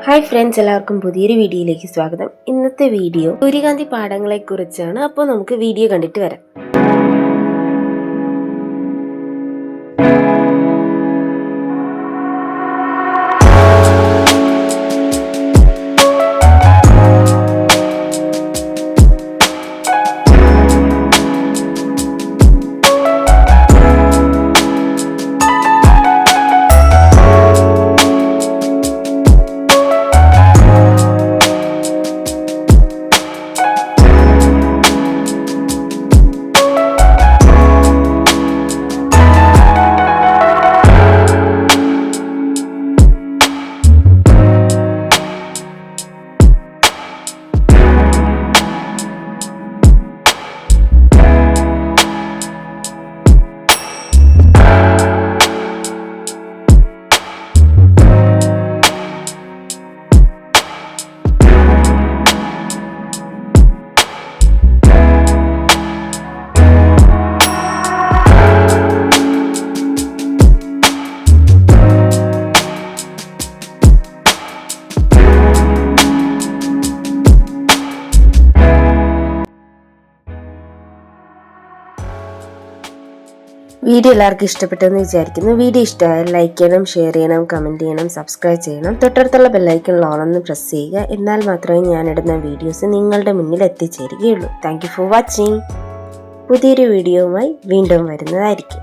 Hi friends, എല്ലാവർക്കും പുതിയൊരു വീഡിയോയിലേക്ക് സ്വാഗതം. ഇന്നത്തെ വീഡിയോ സൂര്യകാന്തി പാടങ്ങളെ കുറിച്ചാണ്. അപ്പോൾ നമുക്ക് വീഡിയോ കണ്ടിട്ട് വരാം. വീഡിയോ എല്ലാവർക്കും ഇഷ്ടപ്പെട്ടെന്ന് വിചാരിക്കുന്നു. വീഡിയോ ഇഷ്ടമായാൽ ലൈക്ക് ചെയ്യണം, ഷെയർ ചെയ്യണം, കമൻറ്റ് ചെയ്യണം, സബ്സ്ക്രൈബ് ചെയ്യണം. തൊട്ടടുത്തുള്ള ബെല്ലൈക്കണിൽ ഓളൊന്ന് പ്രസ് ചെയ്യുക. എന്നാൽ മാത്രമേ ഞാനിടുന്ന വീഡിയോസ് നിങ്ങളുടെ മുന്നിൽ എത്തിച്ചേരുകയുള്ളൂ. Thank you for watching. പുതിയൊരു വീഡിയോയുമായി വീണ്ടും വരുന്നതായിരിക്കും.